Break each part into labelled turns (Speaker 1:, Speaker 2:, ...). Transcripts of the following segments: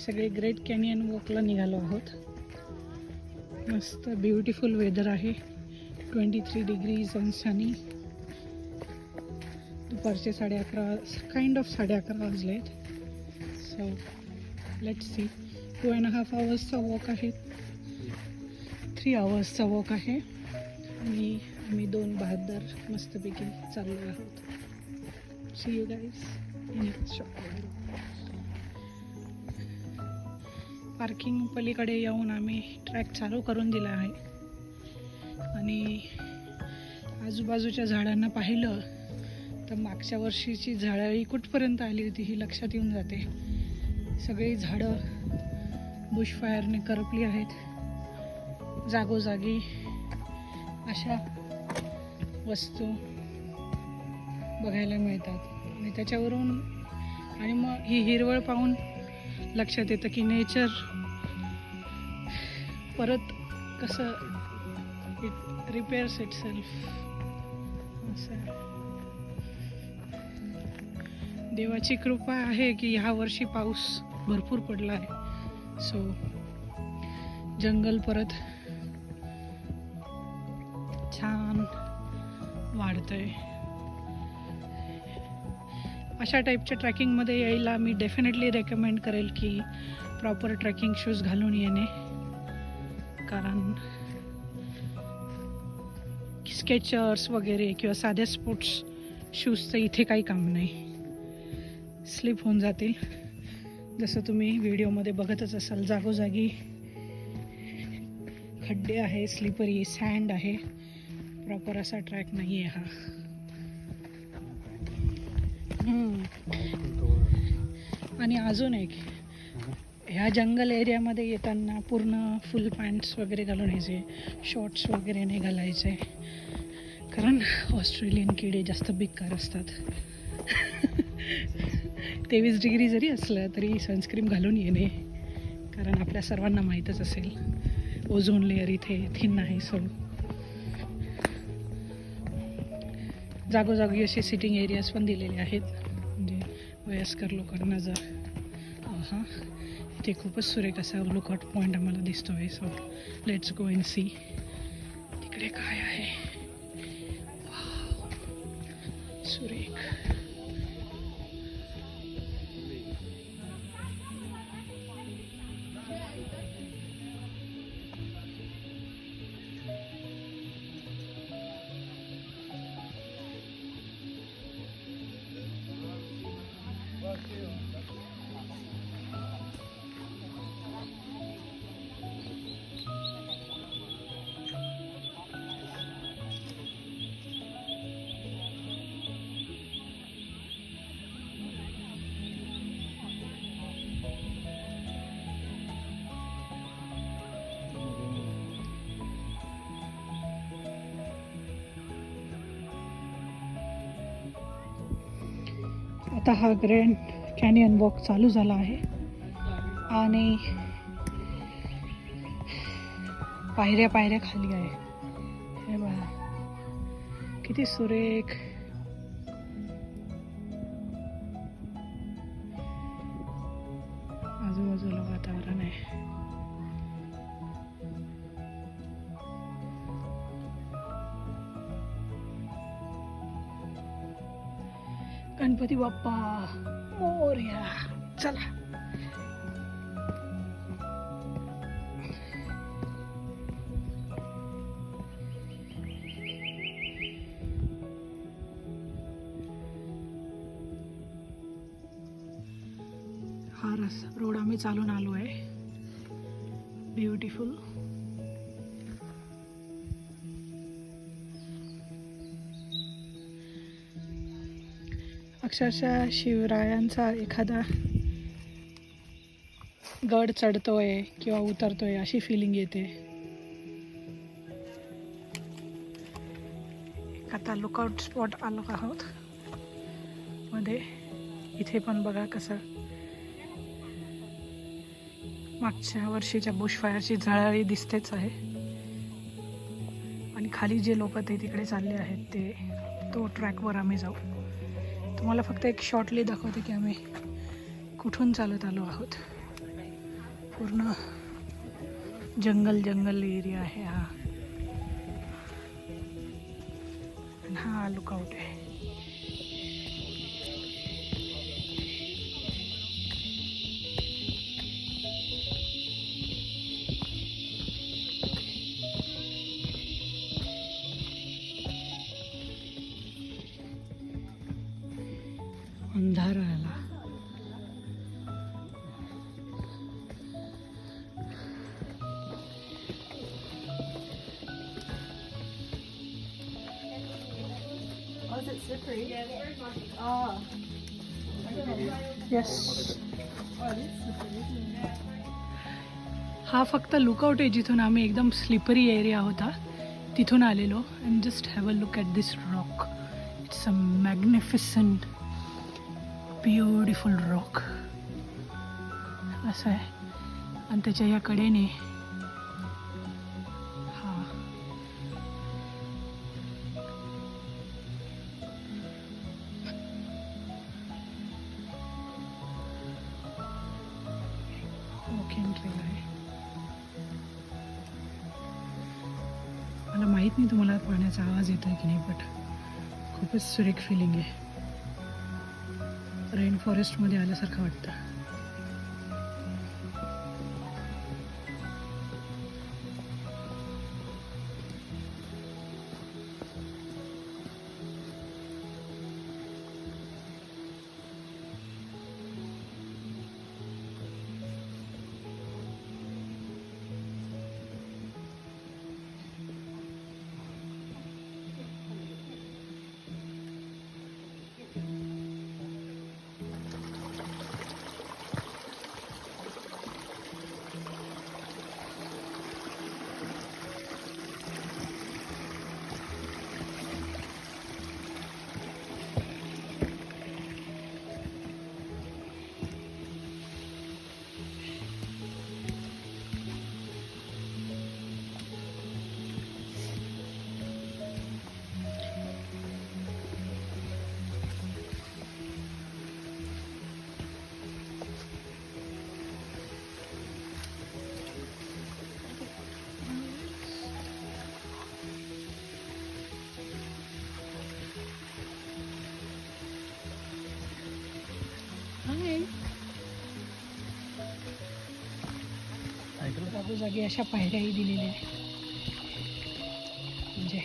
Speaker 1: सगळे great canyon वॉकला निघालो आहोत. मस्त ब्युटिफुल वेदर आहे. 23 डिग्रीज अँड सनी. दुपारचे 11:30 काइंड ऑफ 11:30 वाजले आहेत. So let's see. 2.5 आवर्सचा वॉक आहे. 3 आवर्सचा वॉक आहे आणि आम्ही 2 बहादर मस्तपैकी चाललो आहोत. See you guys in shop. Parking पलीकडे येऊन आम्ही ट्रॅक चालू करून दिला आहे आणि आजूबाजूच्या झाडांना पाहिलं तर मागच्या वर्षीची झाडं कुठपर्यंत आली होती ही लक्षात येऊन जाते. सगळी झाडं बुशफायरने करपली आहेत. जागोजागी अशा वस्तू बघायला मिळतात आणि त्याच्यावरून आणि मग ही हिरवळ पाहून लक्षात येतं की नेचर परत कसं इट रिपेअर्स इटसेल्फ. असं देवाची कृपा आहे की ह्या वर्षी पाऊस भरपूर पडला आहे. सो जंगल परत छान वाढतंय. अशा टाईपच्या ट्रॅकिंगमध्ये यायला मी डेफिनेटली रेकमेंड करेल की प्रॉपर ट्रॅकिंग शूज घालून येणे. कारण स्केचर्स वगैरे किंवा साध्या स्पोर्ट्स शूजचं इथे काही काम नाही. स्लिप होऊन जातील. जसं तुम्ही व्हिडिओमध्ये बघतच असाल जागोजागी खड्डे आहे, स्लिपरी सँड आहे. प्रॉपर असा ट्रॅक नाही आहे हा. आणि अजून एक, ह्या जंगल एरियामध्ये येताना पूर्ण फुल पॅन्ट्स वगैरे घालून यायचे, शॉर्ट्स वगैरे नाही घालायचे. कारण ऑस्ट्रेलियन किडे जास्त बेकार असतात. 23 डिग्री जरी असलं तरी सनस्क्रीन घालून येणे. कारण आपल्या सर्वांना माहीतच असेल ओझोन लेअर इथे थिन आहे. सो जागोजागी असे सिटिंग एरियाज पण दिलेले आहेत म्हणजे वयस्कर लोकांना जर. हां, इथे खूपच सुरेख असा लुकआउट पॉईंट आम्हाला दिसतो आहे. So let's go and see तिकडे काय आहे. वाव, सुरेख. आता हा ग्रँड कॅनियन वॉक चालू झाला आहे आणि पायऱ्या खाली आहे. हे बघा किती सुरेख. आजूबाजूला वातावरण आहे. गणपती बाप्पा मोरया. चला हा रोड आम्ही चालून आलो आहे. ब्युटिफुल. अक्षरशः शिवरायांचा एखादा गड चढतोय किंवा उतरतोय अशी फिलिंग येते. आता लुकआउट स्पॉट आलो आहोत मध्ये. इथे पण बघा कसं मागच्या वर्षीच्या बुशफायरची झळाळी दिसतेच आहे. आणि खाली जे लोक ते तिकडे चालले आहेत ते तो ट्रॅकवर आम्ही जाऊ. तुम्हाला फक्त एक शॉर्टली दाखवते की आम्ही कुठून चालत आलो आहोत. पूर्ण जंगल जंगल एरिया आहे हा. आणि हा लुकआउट आहे. अंधार आला.
Speaker 2: Oh, is it slippery? Yeah, it's very muddy. Oh.
Speaker 1: Yes.
Speaker 2: Oh, it is slippery, isn't it?
Speaker 1: हा फक्त लुकआउट आहे जिथून आम्ही एकदम स्लिपरी एरिया होता तिथून आलेलो. And just have a look at this rock. It's a magnificent beautiful rock असं आहे. आणि त्याच्या या कडेने हा वॉकिंग ट्रेल आहे. मला माहीत नाही तुम्हाला पाण्याचा आवाज येतोय की नाही, बट खूपच सुरेख फिलिंग आहे. रेन फॉरेस्टमध्ये आल्यासारखं वाटतं. जागोजागी अशा पायऱ्याही दिलेल्या आहेत, म्हणजे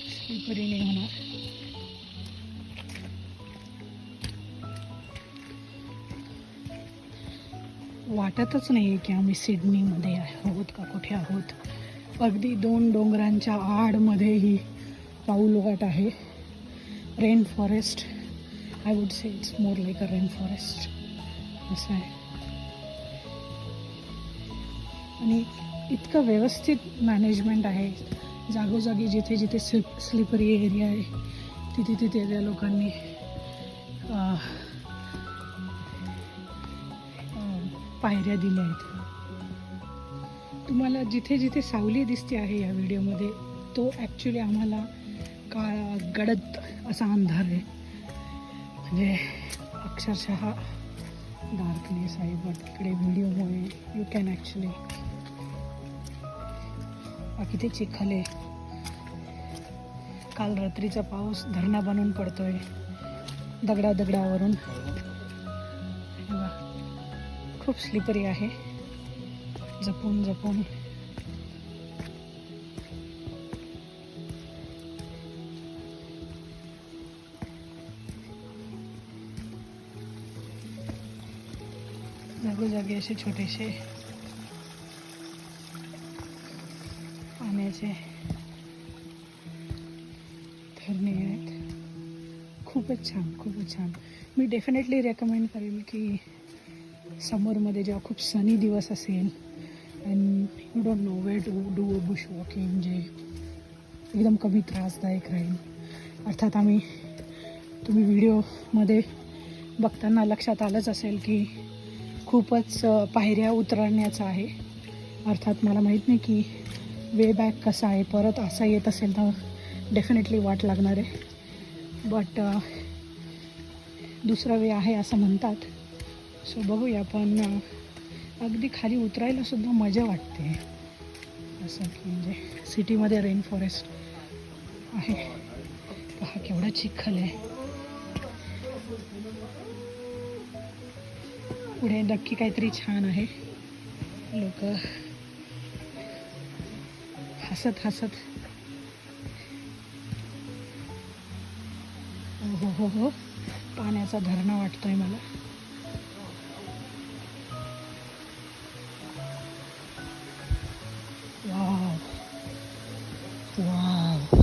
Speaker 1: स्लिपरी नाही होणार. वाटतच नाही आहे की आम्ही सिडनीमध्ये आहोत का कुठे आहोत. अगदी 2 डोंगरांच्या आडमध्ये ही पाऊल वाट आहे. Rain forest, I would say it's more like a rain forest असं आहे. आणि इतकं व्यवस्थित मॅनेजमेंट आहे. जागोजागी जिथे जिथे स्लिपरी एरिया आहे तिथे तिथे त्या लोकांनी पायऱ्या दिल्या आहेत. तुम्हाला जिथे जिथे सावली दिसते आहे या व्हिडिओमध्ये तो ॲक्च्युली आम्हाला काळा गडद असा अंधार आहे. म्हणजे अक्षरशः डार्कनेस आहे. बट इकडे व्हिडिओमुळे यू कॅन ॲक्च्युली बाकी ते चिखल आहे. काल रात्रीचा पाऊस धरणा बनून पडतोय दगडावरून. खूप स्लिपरी आहे. जपून जपून जागोजागी असे छोटेसे पाण्याचे धरणे आहेत. खूपच छान, खूपच छान. मी डेफिनेटली रेकमेंड करेल की समरमध्ये जेव्हा खूप सनी दिवस असेल and you don't know where to do a bush walking जे एकदम कमी त्रासदायक राहील. अर्थात तुम्ही व्हिडिओमध्ये बघताना लक्षात आलंच असेल की खूपच पायऱ्या उतरण्याचं आहे. अर्थात मला माहीत नाही की वे बॅक कसा आहे. परत असा येत असेल तर डेफिनेटली वाट लागणार आहे. बट दुसरा वे आहे असं म्हणतात. सो बघूया. पण अगदी खाली उतरायला सुद्धा मजा वाटते. असं की म्हणजे सिटीमध्ये रेन फॉरेस्ट आहे. पहा केवढा चिखल आहे. पुढे नक्की काहीतरी छान आहे. लोक हसत हसत हो हो हो पाण्याचा झरणा वाटतोय मला. Wow wow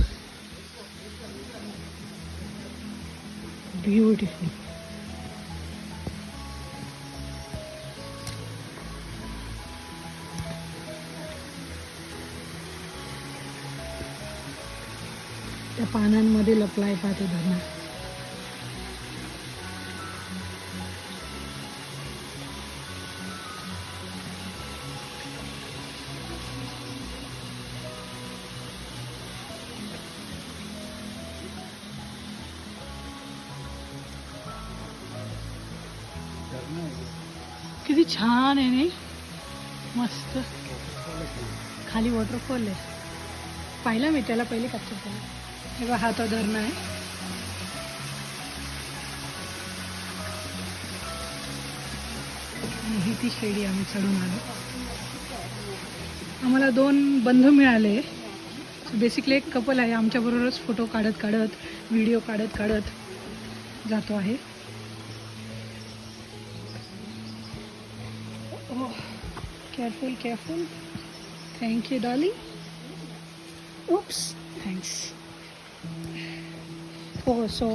Speaker 1: beautiful. त्या पानांमध्ये लपलाय पाहते धरणा. किती छान आहे नाही. मस्त खाली वॉटरफॉल आहे. पाहिला मी त्याला पहिले कॅप्चर केला. तेव्हा हा तो धरणा आहे. आणि ही ती शेडी आम्ही चढून आलो. आम्हाला 2 बंधू मिळाले. बेसिकली एक कपल आहे. आमच्याबरोबरच फोटो काढत काढत व्हिडिओ काढत काढत जातो आहे. Careful careful. Thank you Dolly. Oops thanks. हो सो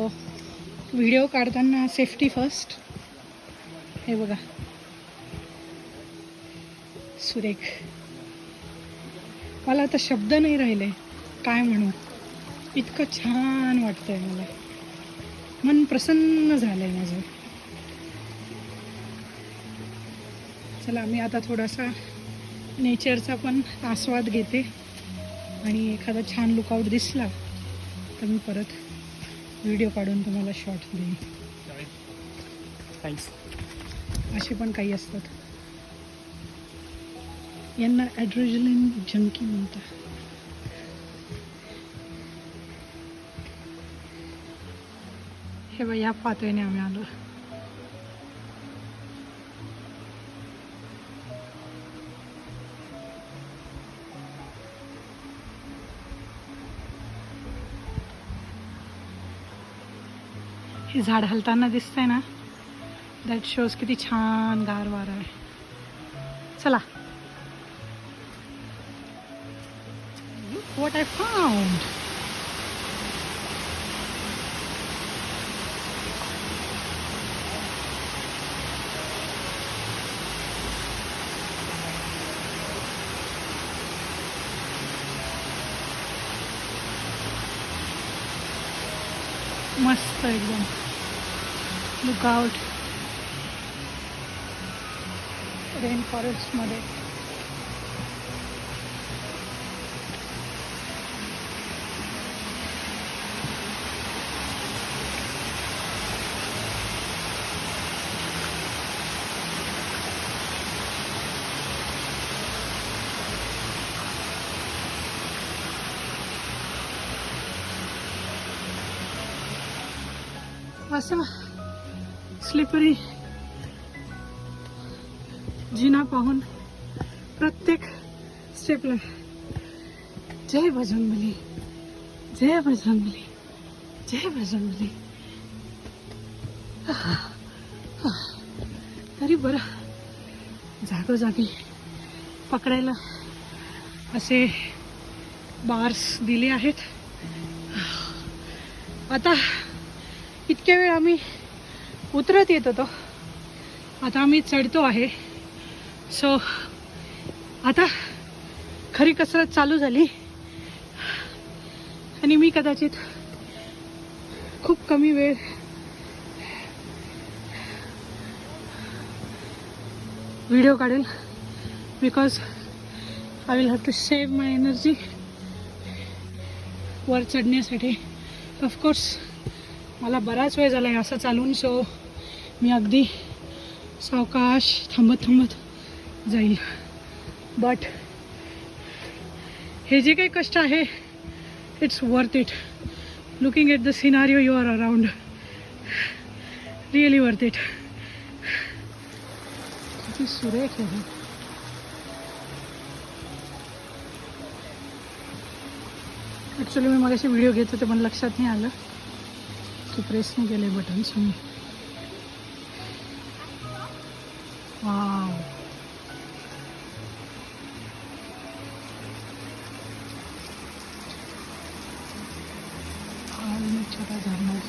Speaker 1: व्हिडिओ काढताना सेफ्टी फर्स्ट. हे बघा सुरेख. मला आता शब्द नाही राहिले काय म्हणू. इतकं छान वाटतंय मला. मन प्रसन्न झालंय माझं. चला मी आता थोडासा नेचरचा पण आस्वाद घेते आणि एखादा छान लुकआउट दिसला तर मी परत व्हिडिओ काढून तुम्हाला शॉर्ट देईन.
Speaker 3: थँक्स.
Speaker 1: असे पण काही असतात. यांना ॲड्रेनलिन जंकी म्हणतात. हे बघा या पातळीने आम्ही आलो. हे झाड हलताना दिसतंय ना. दॅट शोज किती छान गार वारा आहे. चला. What I found. मस्त एकदम लुकआउट रेन फॉरेस्ट मध्ये. असा स्लिपरी जिना पाहून प्रत्येक स्टेपला जय बजरंगबली जय बजरंगबली जय बजरंगबली. तरी बरं जागोजागी पकडायला असे बार्स दिले आहेत. आता इतक्या वेळ आम्ही उतरत येत होतो. आता आम्ही चढतो आहे. सो आता खरी कसरत चालू झाली. आणि मी कदाचित खूप कमी वेळ व्हिडिओ काढेल. Because I will have to save my energy वर चढण्यासाठी. ऑफकोर्स मला बराच वेळ झाला आहे असं चालून. सो मी अगदी सावकाश थांबत थांबत जाईल. बट हे जे काही कष्ट आहे it's worth it. Looking at the scenario you are around, really worth it. किती सुरेख आहे. ॲक्च्युली मी मगाशी व्हिडिओ घेत होते पण लक्षात नाही आलं की प्रेस नाही केले बटन्स मी. वाव, छोटा झरना.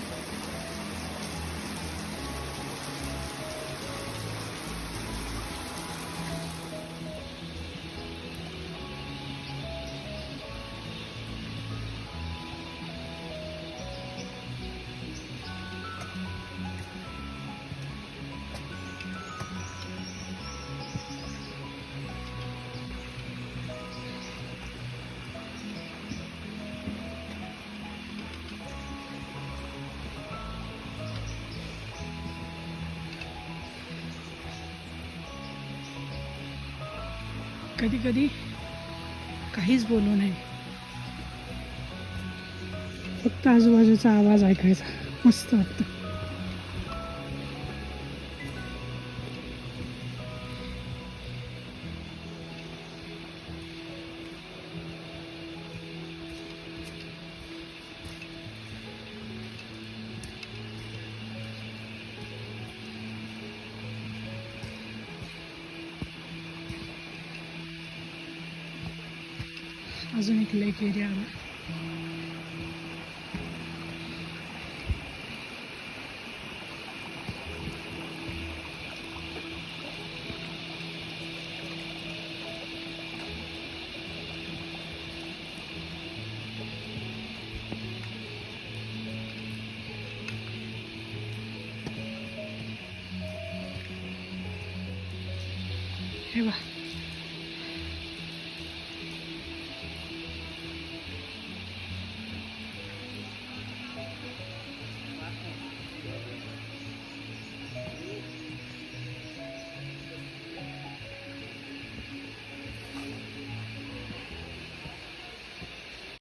Speaker 1: कधी कधी काहीच बोलू नये, फक्त आजूबाजूचा आवाज ऐकायचा. मस्त वाटतं. अजून एक लेक एरिया आला. हे बघा